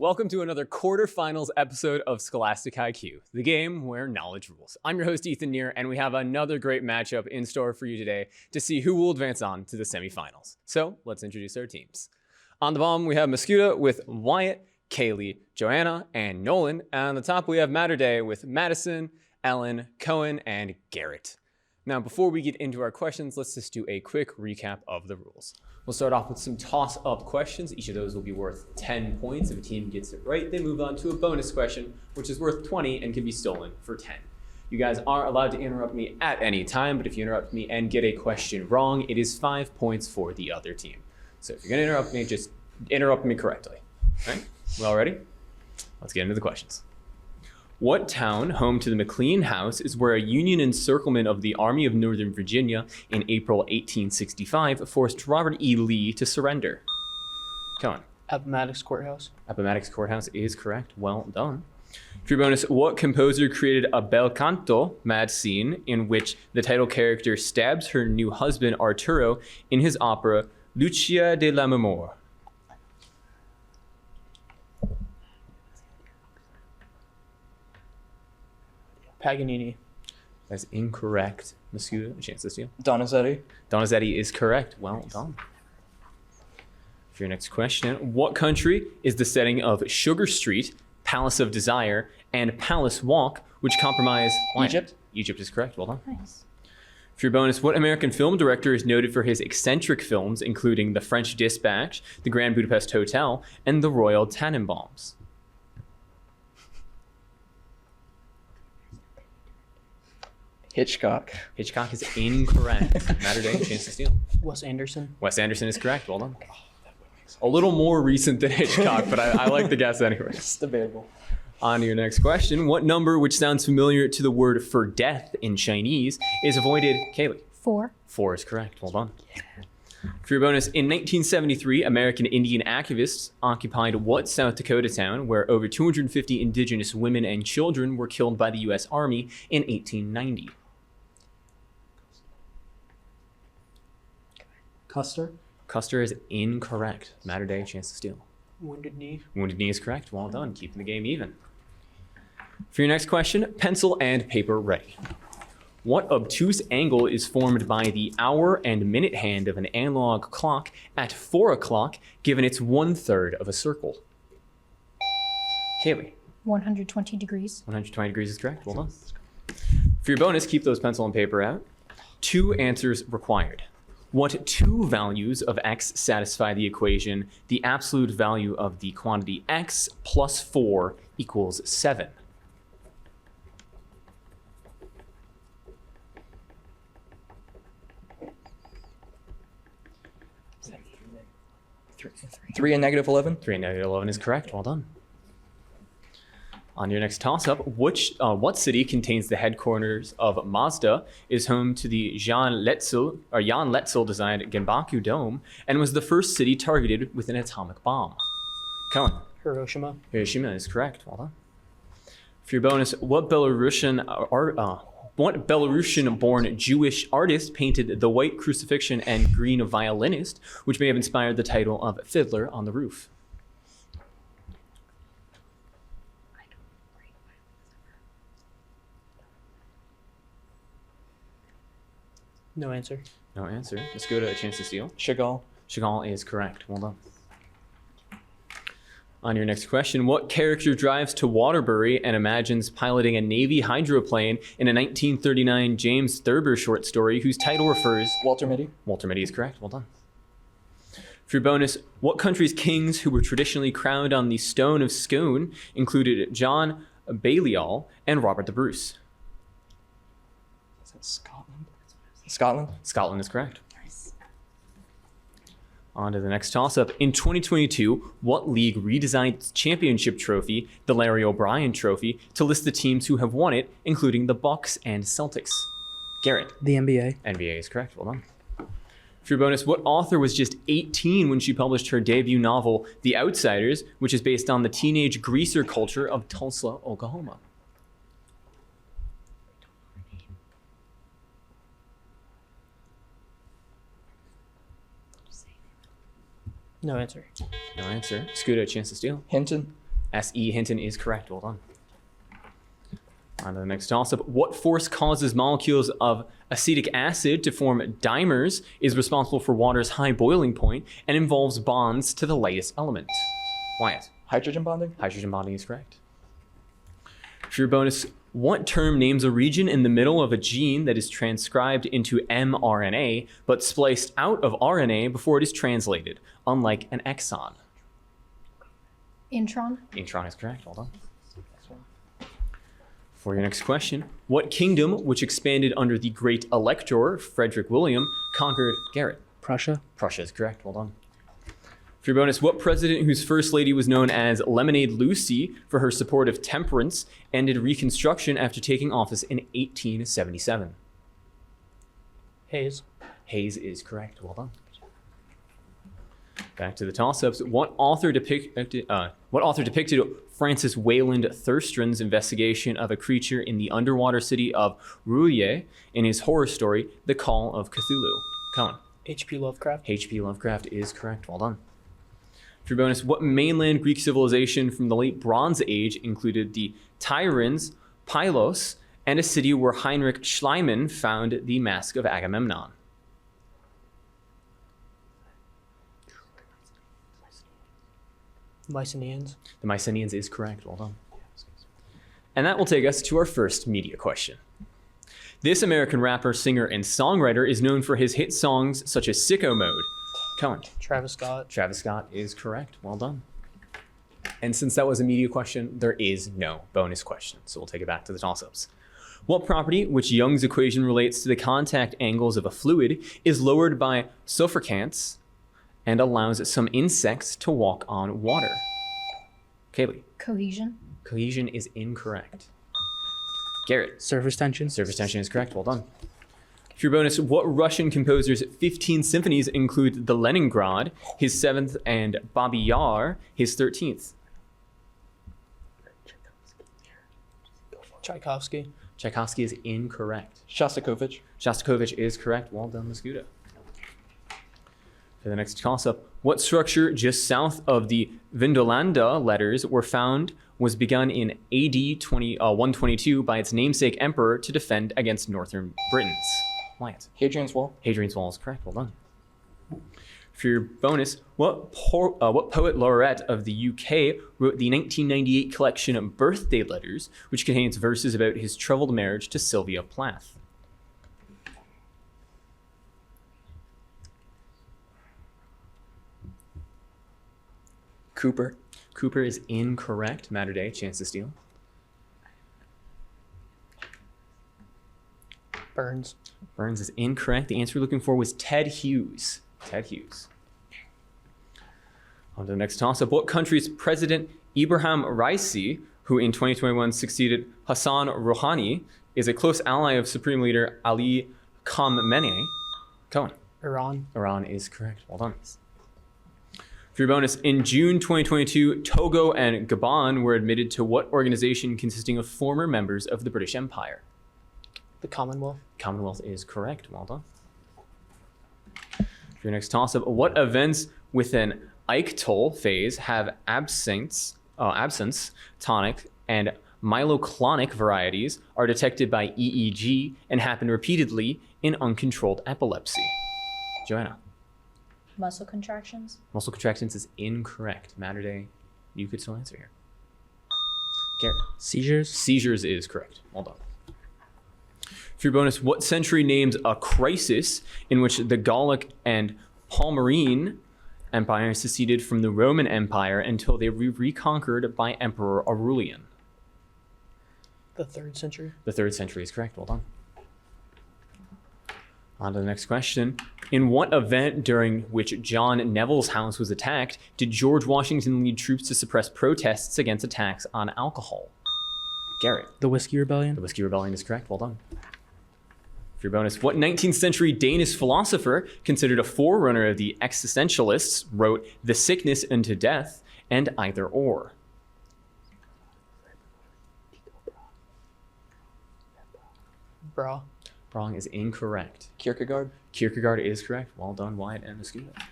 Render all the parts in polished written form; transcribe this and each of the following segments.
Welcome to another quarterfinals episode of Scholastic IQ, the game where knowledge rules. I'm your host, Ethan Neer, and we have another great matchup in store for you today to see who will advance on to the semifinals. So let's introduce our teams. On the bottom, we have Mascoutah with Wyatt, Kaylee, Joanna, and Nolan. And on the top, we have Matterday with Madison, Ellen, Cohen, and Garrett. Now, before we get into our questions, let's just do a quick recap of the rules. We'll start off with some toss-up questions. Each of those will be worth 10 points. If a team gets it right, they move on to a bonus question, which is worth 20 and can be stolen for 10. You guys are allowed to interrupt me at any time, but if you interrupt me and get a question wrong, it is 5 points for the other team. So if you're gonna interrupt me, just interrupt me correctly. All right, we all ready? Let's get into the questions. What town, home to the McLean House, is where a Union encirclement of the Army of Northern Virginia in April 1865 forced Robert E. Lee to surrender? Cohen. Appomattox Courthouse. Appomattox Courthouse is correct. Well done. For your bonus, what composer created a bel canto, mad scene, in which the title character stabs her new husband Arturo in his opera Lucia de Lammermoor? Paganini. That's incorrect. Mascoutah, a chance to steal. Donizetti. Donizetti is correct. Well done. For your next question, what country is the setting of Sugar Street, Palace of Desire, and Palace Walk, which comprise land? Egypt. Egypt is correct. Well done. Nice. For your bonus, what American film director is noted for his eccentric films, including The French Dispatch, The Grand Budapest Hotel, and The Royal Tenenbaums? Hitchcock. Hitchcock is incorrect. Matterday, chance to steal. Wes Anderson. Wes Anderson is correct. Well done. A little more recent than Hitchcock, but I like the guess anyway. It's debatable. On to your next question. What number, which sounds familiar to the word for death in Chinese, is avoided? Kaylee. 4. 4 is correct. Well done. For your bonus, in 1973, American Indian activists occupied what South Dakota town where over 250 indigenous women and children were killed by the U.S. Army in 1890? Custer. Custer is incorrect. Matterday, chance to steal. Wounded Knee. Wounded Knee is correct. Well done. Keeping the game even. For your next question, pencil and paper ready. What obtuse angle is formed by the hour and minute hand of an analog clock at 4 o'clock, given it's 1/3 of a circle? Kaylee. 120 degrees. 120 degrees is correct. Well done. For your bonus, keep those pencil and paper out. 2 answers required. What 2 values of x satisfy the equation, the absolute value of the quantity x plus 4 equals 7? Three and negative 11. 3 and negative 11 is correct. Well done. On your next toss-up, what city contains the headquarters of Mazda, is home to the Jan Letzel designed Genbaku Dome, and was the first city targeted with an atomic bomb? Cohen. Hiroshima. Hiroshima is correct. Well done. For your bonus, what Belarusian-born Jewish artist painted The White Crucifixion and Green Violinist, which may have inspired the title of Fiddler on the Roof? No answer. No answer. Let's go to a chance to steal. Chagall. Chagall is correct. Well done. On your next question, what character drives to Waterbury and imagines piloting a Navy hydroplane in a 1939 James Thurber short story whose title refers... Walter Mitty. Walter Mitty is correct. Well done. For your bonus, what country's kings who were traditionally crowned on the Stone of Scone included John Balliol and Robert the Bruce? Is that Scotland? Scotland. Scotland is correct. On to the next toss-up. In 2022, what league redesigned its championship trophy, the Larry O'Brien Trophy, to list the teams who have won it, including the Bucks and Celtics? Garrett. The NBA. NBA is correct. Well done. For your bonus, what author was just 18 when she published her debut novel, The Outsiders, which is based on the teenage greaser culture of Tulsa, Oklahoma? No answer. No answer. Scooter, a chance to steal. Hinton. S.E. Hinton is correct. Well done. On to the next toss-up. What force causes molecules of acetic acid to form dimers, is responsible for water's high boiling point, and involves bonds to the lightest element? Wyatt. Hydrogen bonding? Hydrogen bonding is correct. For your bonus, what term names a region in the middle of a gene that is transcribed into mRNA, but spliced out of RNA before it is translated, unlike an exon? Intron. Intron is correct. Well done. For your next question, what kingdom, which expanded under the Great Elector, Frederick William, conquered Garrett? Prussia. Prussia is correct. Well done. For your bonus, what president whose first lady was known as Lemonade Lucy for her support of temperance ended Reconstruction after taking office in 1877? Hayes. Hayes is correct. Well done. Back to the toss-ups. What author depicted Francis Wayland Thurston's investigation of a creature in the underwater city of Rouillé in his horror story, The Call of Cthulhu? Colin. H.P. Lovecraft. H.P. Lovecraft is correct. Well done. For your bonus, what mainland Greek civilization from the late Bronze Age included the Tyrans, Pylos, and a city where Heinrich Schliemann found the Mask of Agamemnon? Mycenaeans. The Mycenaeans is correct. Well done. And that will take us to our first media question. This American rapper, singer, and songwriter is known for his hit songs such as Sicko Mode. Cohen. Travis Scott. Travis Scott is correct. Well done. And since that was a media question, there is no bonus question. So we'll take it back to the toss-ups. What property, which Young's equation relates to the contact angles of a fluid, is lowered by suffocance and allows some insects to walk on water? Kaylee. Cohesion. Cohesion is incorrect. Garrett. Surface tension. Surface tension is correct. Well done. For your bonus, what Russian composer's 15 symphonies include the Leningrad, his 7th, and Babi Yar, his 13th? Tchaikovsky. Tchaikovsky is incorrect. Shostakovich. Shostakovich is correct. Well done, Mascoutah. For the next toss-up, what structure just south of the Vindolanda letters was begun in AD 122 by its namesake emperor to defend against northern Britons? Wyatt. Hadrian's Wall. Hadrian's Wall is correct. Well done. For your bonus, what poet laureate of the UK wrote the 1998 collection Birthday Letters, which contains verses about his troubled marriage to Sylvia Plath? Cooper. Cooper is incorrect. Matter Day, chance to steal. Burns. Burns is incorrect. The answer we're looking for was Ted Hughes. Ted Hughes. On to the next toss-up. What country's President Ibrahim Raisi, who in 2021 succeeded Hassan Rouhani, is a close ally of Supreme Leader Ali Khamenei? Cohen. Iran. Iran is correct. Well done. For your bonus, in June 2022, Togo and Gabon were admitted to what organization consisting of former members of the British Empire? The Commonwealth. Commonwealth is correct. Well done. For your next toss-up, what events with an ictal phase have absence, tonic, and myoclonic varieties, are detected by EEG, and happen repeatedly in uncontrolled epilepsy? Joanna. Muscle contractions. Muscle contractions is incorrect. Matter Day, you could still answer here. Garrett. Seizures. Seizures is correct. Well done. For your bonus, what century names a crisis in which the Gallic and Palmyrene empires seceded from the Roman Empire until they were reconquered by Emperor Aurelian? The 3rd century. The 3rd century is correct. Well done. On to the next question. In what event during which John Neville's house was attacked did George Washington lead troops to suppress protests against attacks on alcohol? Garrett. The Whiskey Rebellion. The Whiskey Rebellion is correct. Well done. For your bonus, what 19th century Danish philosopher, considered a forerunner of the existentialists, wrote The Sickness unto Death and Either Or? Bra. Wrong is incorrect. Kierkegaard. Kierkegaard is correct. Well done, Wyatt and Mascoutah.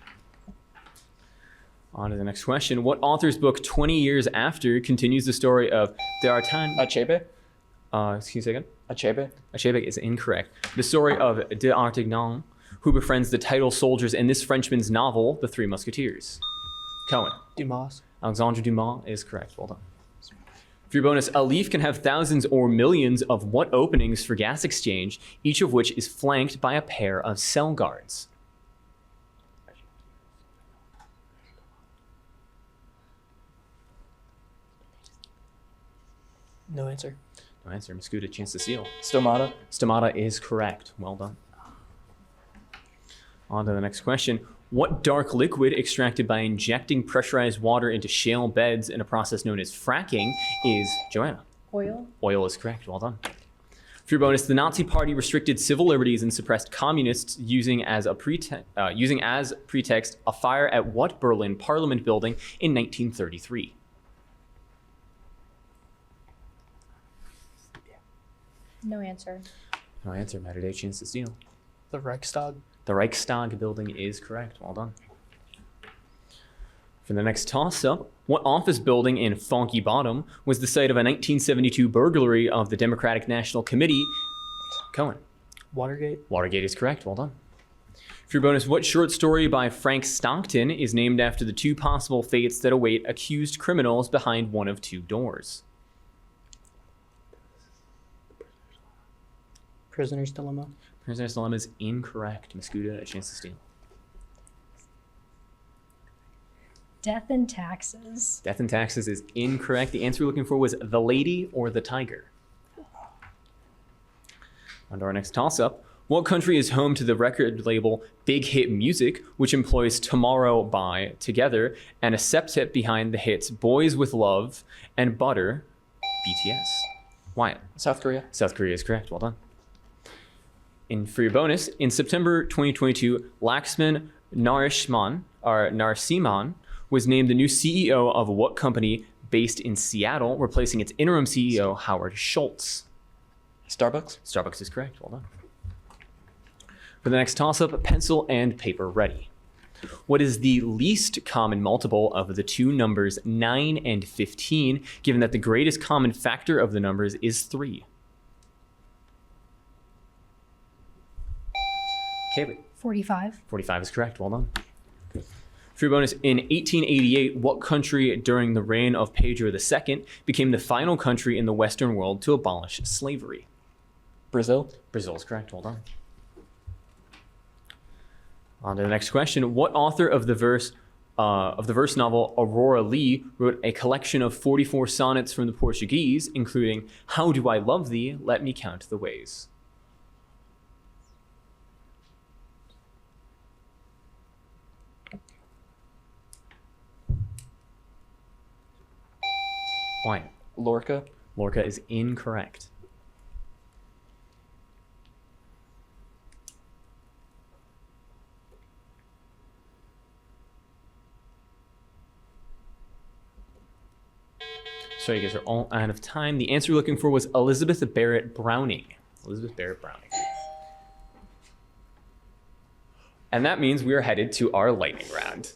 On to the next question. What author's book 20 years after continues the story of D'Artagnan? Achebe? Excuse me a second. Achebe? Achebe is incorrect. The story of D'Artagnan, who befriends the title soldiers in this Frenchman's novel, The Three Musketeers. Cohen. Dumas. Alexandre Dumas is correct. Well done. For your bonus, a leaf can have thousands or millions of what openings for gas exchange, each of which is flanked by a pair of cell guards? No answer. No answer. Mascoutah, chance to steal. Stomata? Stomata is correct. Well done. On to the next question. What dark liquid extracted by injecting pressurized water into shale beds in a process known as fracking is, Joanna? Oil. Oil is correct. Well done. For your bonus, the Nazi Party restricted civil liberties and suppressed communists using as pretext a fire at what Berlin Parliament building in 1933? No answer. No answer. Matter day, chance to steal. The Reichstag. The Reichstag building is correct. Well done. For the next toss-up, what office building in Funky Bottom was the site of a 1972 burglary of the Democratic National Committee? Cohen. Watergate. Watergate is correct. Well done. For your bonus, what short story by Frank Stockton is named after the two possible fates that await accused criminals behind one of two doors? Prisoner's Dilemma. Prisoner's Dilemma is incorrect. Mascoutah, a chance to steal. Death and Taxes. Death and Taxes is incorrect. The answer we're looking for was The Lady or the Tiger. On to our next toss-up. What country is home to the record label Big Hit Music, which employs Tomorrow by Together and a septet behind the hits Boys with Love and Butter, BTS? Wyatt. South Korea? South Korea is correct. Well done. For your bonus, in September 2022, Laxman Narasimhan was named the new CEO of what company based in Seattle, replacing its interim CEO, Howard Schultz? Starbucks? Starbucks is correct. Well done. For the next toss-up, pencil and paper ready. What is the least common multiple of the two numbers 9 and 15, given that the greatest common factor of the numbers is 3? Kaylee. 45. 45 is correct. Well done. For your bonus, in 1888, what country during the reign of Pedro II became the final country in the Western world to abolish slavery? Brazil? Brazil is correct. Well done. On to the next question. What author of the verse novel Aurora Lee wrote a collection of 44 sonnets from the Portuguese, including How Do I Love Thee? Let Me Count the Ways? Wine. Lorca? Lorca is incorrect. So you guys are all out of time. The answer you're looking for was Elizabeth Barrett Browning. Elizabeth Barrett Browning. And that means we are headed to our lightning round.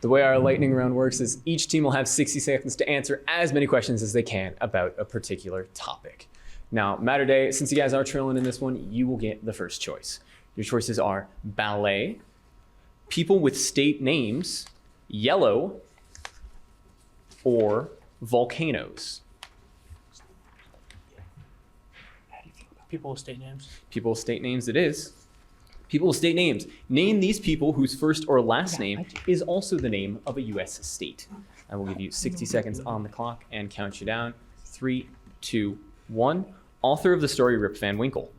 The way our lightning round works is each team will have 60 seconds to answer as many questions as they can about a particular topic. Now, Matter Day, since you guys are trailing in this one, you will get the first choice. Your choices are ballet, people with state names, yellow, or volcanoes. People with state names. People with state names it is. People with state names. Name these people whose first or last name is also the name of a U.S. state. I will give you 60 seconds on the clock and count you down. 3, 2, 1. Author of the story Rip Van Winkle.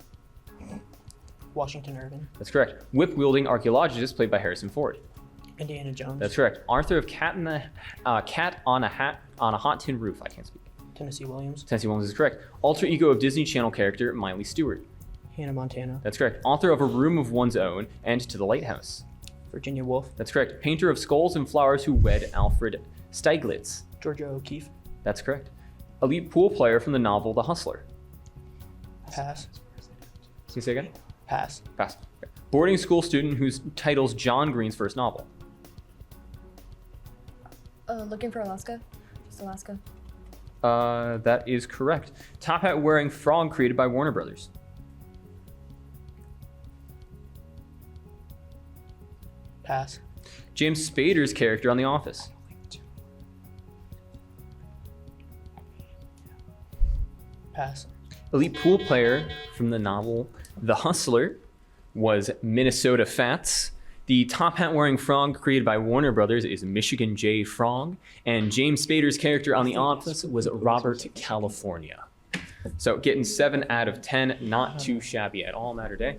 Washington Irving. That's correct. Whip-wielding archaeologist played by Harrison Ford. Indiana Jones. That's correct. Author of Cat on a Hot Tin Roof. I can't speak. Tennessee Williams. Tennessee Williams is correct. Alter ego of Disney Channel character Miley Stewart. Hannah Montana. That's correct. Author of A Room of One's Own and To the Lighthouse. Virginia Woolf. That's correct. Painter of Skulls and Flowers Who Wed Alfred Stieglitz. Georgia O'Keeffe. That's correct. Elite pool player from the novel The Hustler. Pass. Can you say again? Pass. Pass. Okay. Boarding school student whose titles John Green's first novel. Looking for Alaska. Just Alaska. That is correct. Top hat wearing frog created by Warner Brothers. Pass. James Spader's character on The Office. Pass. Elite pool player from the novel The Hustler was Minnesota Fats. The top hat wearing frog created by Warner Brothers is Michigan J. Frog. And James Spader's character on The Office was Robert California. So getting 7 out of 10, not too shabby at all matter day.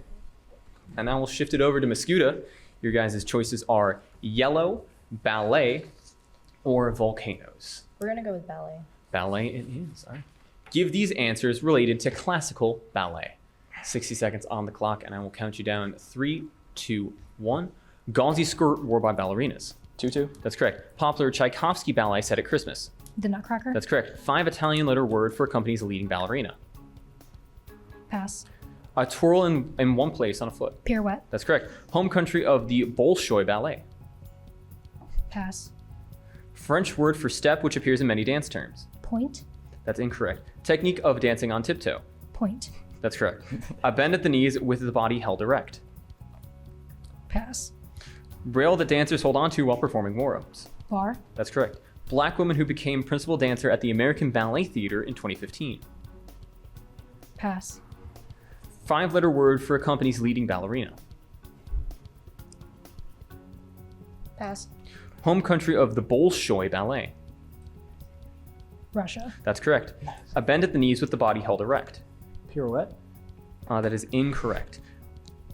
And now we'll shift it over to Mascoutah. Your guys' choices are yellow, ballet, or volcanoes. We're gonna go with ballet. Ballet it is. All right. Give these answers related to classical ballet. 60 seconds on the clock, and I will count you down. 3, 2, 1. Gauzy skirt worn by ballerinas. 2-2. That's correct. Popular Tchaikovsky ballet set at Christmas. The Nutcracker. That's correct. 5 Italian letter word for a company's leading ballerina. Pass. A twirl in one place on a foot. Pirouette. That's correct. Home country of the Bolshoi ballet. Pass. French word for step, which appears in many dance terms. Point. That's incorrect. Technique of dancing on tiptoe. Point. That's correct. A bend at the knees with the body held erect. Pass. Rail that dancers hold onto while performing warm-ups. Bar. That's correct. Black woman who became principal dancer at the American Ballet Theater in 2015. Pass. 5-letter word for a company's leading ballerina. Pass. Home country of the Bolshoi ballet. Russia. That's correct. A bend at the knees with the body held erect. Pirouette. That is incorrect.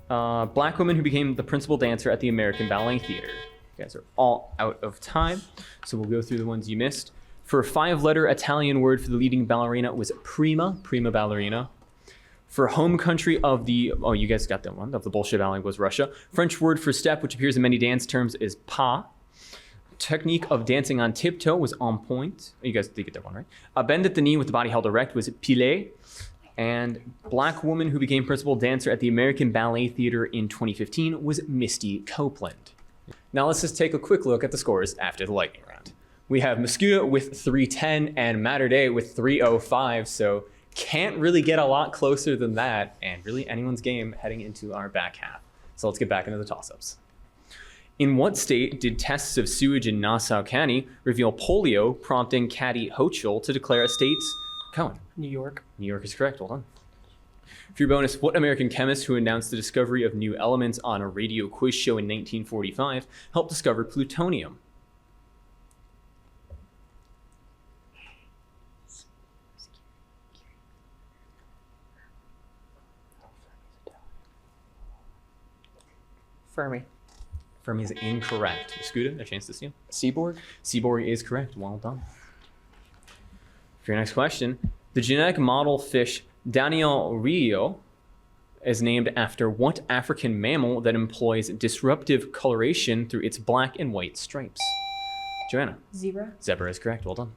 Black woman who became the principal dancer at the American Ballet Theater. You guys are all out of time, so we'll go through the ones you missed. For a 5-letter Italian word for the leading ballerina was prima ballerina. For home country of the, oh, you guys got that one, of the Bolshoi ballet was Russia. French word for step, which appears in many dance terms, is pas. Technique of dancing on tiptoe was en pointe. You guys did get that one, right? A bend at the knee with the body held erect was pile. And black woman who became principal dancer at the American Ballet Theater in 2015 was Misty Copeland. Now let's just take a quick look at the scores after the lightning round. We have Mascoutah with 310 and Matter Day with 305, so can't really get a lot closer than that, and really anyone's game heading into our back half. So let's get back into the toss-ups. In what state did tests of sewage in Nassau County reveal polio, prompting Kathy Hochul to declare a state's Cohen? New York. New York is correct. Hold on. For your bonus, what American chemist who announced the discovery of new elements on a radio quiz show in 1945 helped discover plutonium? Fermi. Fermi is incorrect. Mascoutah, a chance to steal. Seaborg. Seaborg is correct. Well done. For your next question, the genetic model fish Daniel Rio is named after what African mammal that employs disruptive coloration through its black and white stripes? Joanna. Zebra. Zebra is correct. Well done.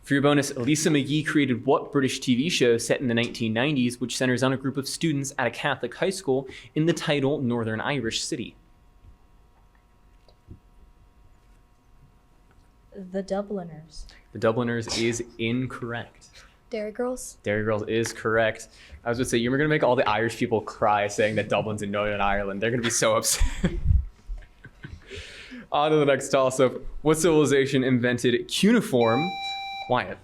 For your bonus, Lisa McGee created what British TV show set in the 1990s, which centers on a group of students at a Catholic high school in the title Northern Irish City? The Dubliners. The Dubliners is incorrect. Dairy Girls. Dairy Girls is correct. I was going to say, you're going to make all the Irish people cry saying that Dublin's in Northern Ireland. They're going to be so upset. On to the next toss-up. What civilization invented cuneiform? Wyatt.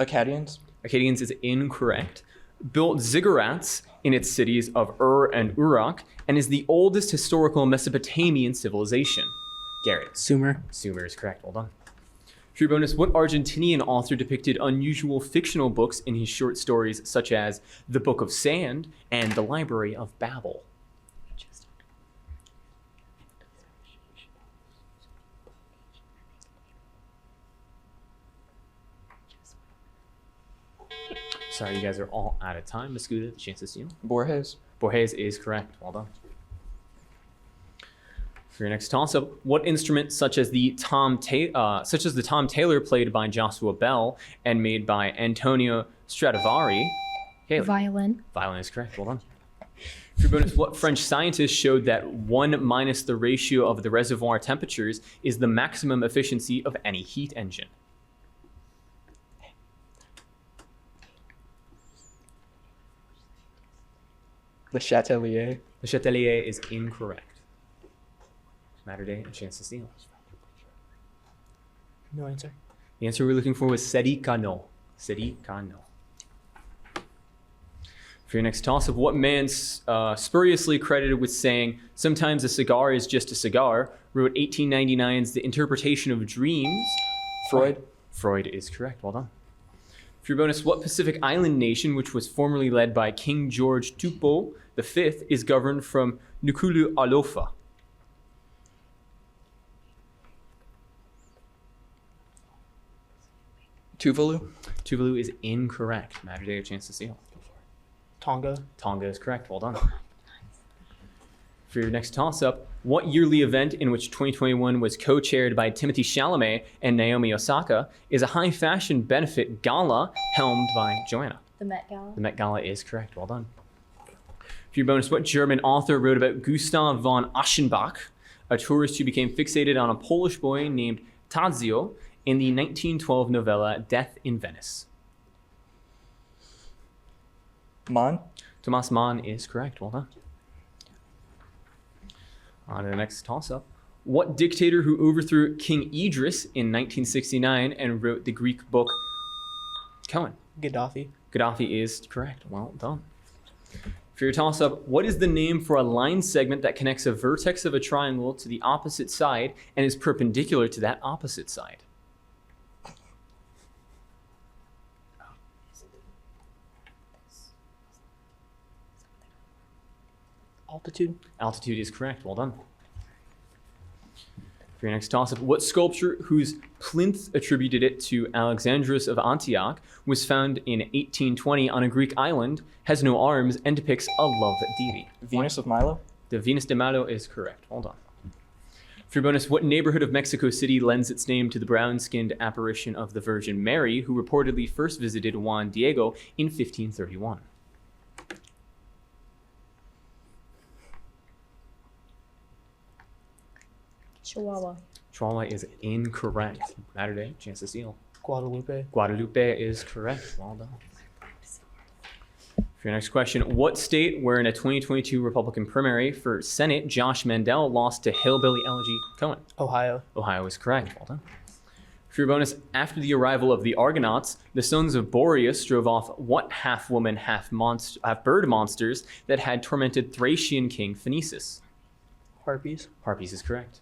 Akkadians. Akkadians is incorrect. Built ziggurats in its cities of Ur and Uruk, and is the oldest historical Mesopotamian civilization. Garrett. Sumer. Sumer is correct. Well done. For your bonus, what Argentinian author depicted unusual fictional books in his short stories such as The Book of Sand and The Library of Babel? Sorry, you guys are all out of time. Mascoutah, the chance to steal. Borges. Borges is correct. Well done. For your next toss-up, what instrument, such as the Tom Taylor played by Joshua Bell and made by Antonio Stradivari, Haley. Violin. Violin is correct. Well done. For your bonus, what French scientist showed that 1 minus the ratio of the reservoir temperatures is the maximum efficiency of any heat engine? Le Chatelier. Le Chatelier is incorrect. Matter Day, a chance to steal. No answer. The answer we're looking for was Seri Kano. Seri Kano. For your next toss-up, what man spuriously credited with saying, "Sometimes a cigar is just a cigar," wrote 1899's The Interpretation of Dreams? Freud. Freud is correct. Well done. For your bonus, what Pacific Island nation, which was formerly led by King George Tupou V, is governed from Nukulu Alofa? Tuvalu. Tuvalu is incorrect. Matter Day, a chance to steal. Tonga. Tonga is correct. Well done. For your next toss-up, what yearly event in which 2021 was co-chaired by Timothy Chalamet and Naomi Osaka is a high fashion benefit gala helmed by Joanna? The Met Gala. The Met Gala is correct. Well done. For your bonus, what German author wrote about Gustav von Aschenbach, a tourist who became fixated on a Polish boy named Tadzio in the 1912 novella Death in Venice? Mon. Thomas Mann is correct. Well done. On to the next toss-up. What dictator who overthrew King Idris in 1969 and wrote the Greek book Cohen? Gaddafi. Gaddafi is correct. Well done. For your toss-up, what is the name for a line segment that connects a vertex of a triangle to the opposite side and is perpendicular to that opposite side? Altitude. Altitude is correct. Well done. For your next toss-up, what sculpture whose plinth attributed it to Alexandros of Antioch was found in 1820 on a Greek island, has no arms, and depicts a love deity? Venus of Milo. The Venus de Milo is correct. Hold on. For your bonus, what neighborhood of Mexico City lends its name to the brown-skinned apparition of the Virgin Mary, who reportedly first visited Juan Diego in 1531? Chihuahua. Chihuahua is incorrect. Matter Day, chance to steal. Guadalupe. Guadalupe is correct. Well done. For your next question, what state, where in a 2022 Republican primary for Senate, Josh Mandel lost to hillbilly Elegy Cohen? Ohio. Ohio is correct. Well done. For your bonus, after the arrival of the Argonauts, the sons of Boreas drove off what half-woman, half-bird monsters that had tormented Thracian king Phoenicis? Harpies. Harpies is correct.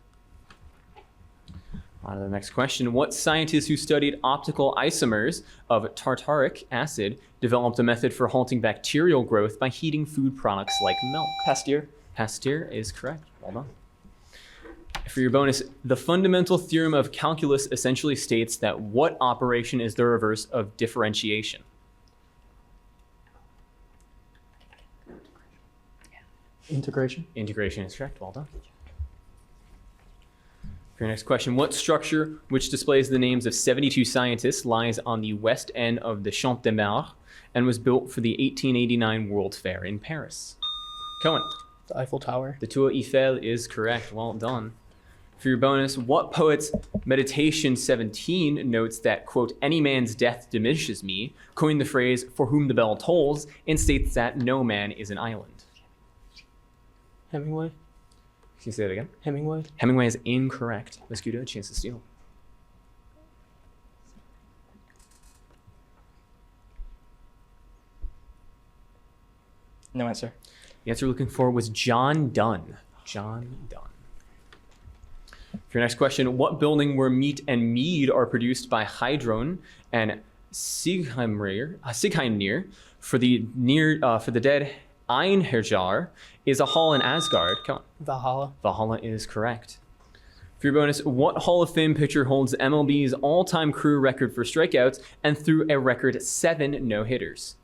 On to the next question. What scientist who studied optical isomers of tartaric acid developed a method for halting bacterial growth by heating food products like milk? Pasteur. Pasteur is correct. Well done. For your bonus, the fundamental theorem of calculus essentially states that what operation is the reverse of differentiation? Integration. Integration is correct. Well done. For your next question, what structure, which displays the names of 72 scientists, lies on the west end of the Champ de Mars and was built for the 1889 World's Fair in Paris? Cohen. The Eiffel Tower. The Tour Eiffel is correct. Well done. For your bonus, what poet's Meditation 17 notes that, quote, "any man's death diminishes me," coined the phrase "for whom the bell tolls," and states that no man is an island? Hemingway. Can you say that again? Hemingway. Hemingway is incorrect. Mascoutah, chance to steal. No answer. The answer we're looking for was John Donne. John Donne. For your next question, what building where meat and mead are produced by Heidrun and Sigheimnir for the dead Einherjar is a hall in Asgard? Come on. Valhalla. Valhalla is correct. For your bonus, what Hall of Fame pitcher holds MLB's all-time career record for strikeouts and threw a record 7 no-hitters?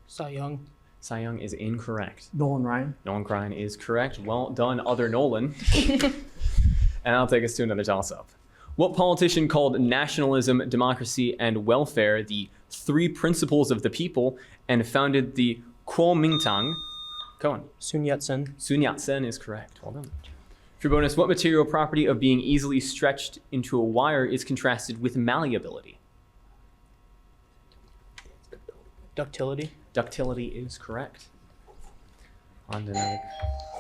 Cy Young. Cy Young is incorrect. Nolan Ryan. Nolan Ryan is correct. Well done, other Nolan. And I'll take us to another toss-up. What politician called nationalism, democracy, and welfare the three principles of the people and founded the Kuomintang? Cohen. Sun Yat-sen. Sun Yat-sen is correct. Well done. For bonus, what material property of being easily stretched into a wire is contrasted with malleability? Ductility. Ductility is correct. On to another.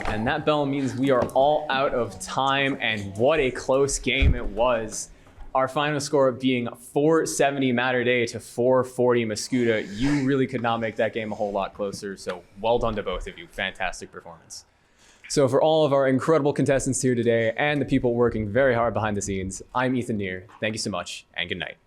And that bell means we are all out of time, and what a close game it was. Our final score being 470 Mater Dei to 440 Mascoutah. You really could not make that game a whole lot closer, so well done to both of you. Fantastic performance. So for all of our incredible contestants here today and the people working very hard behind the scenes, I'm Ethan Neer. Thank you so much, and good night.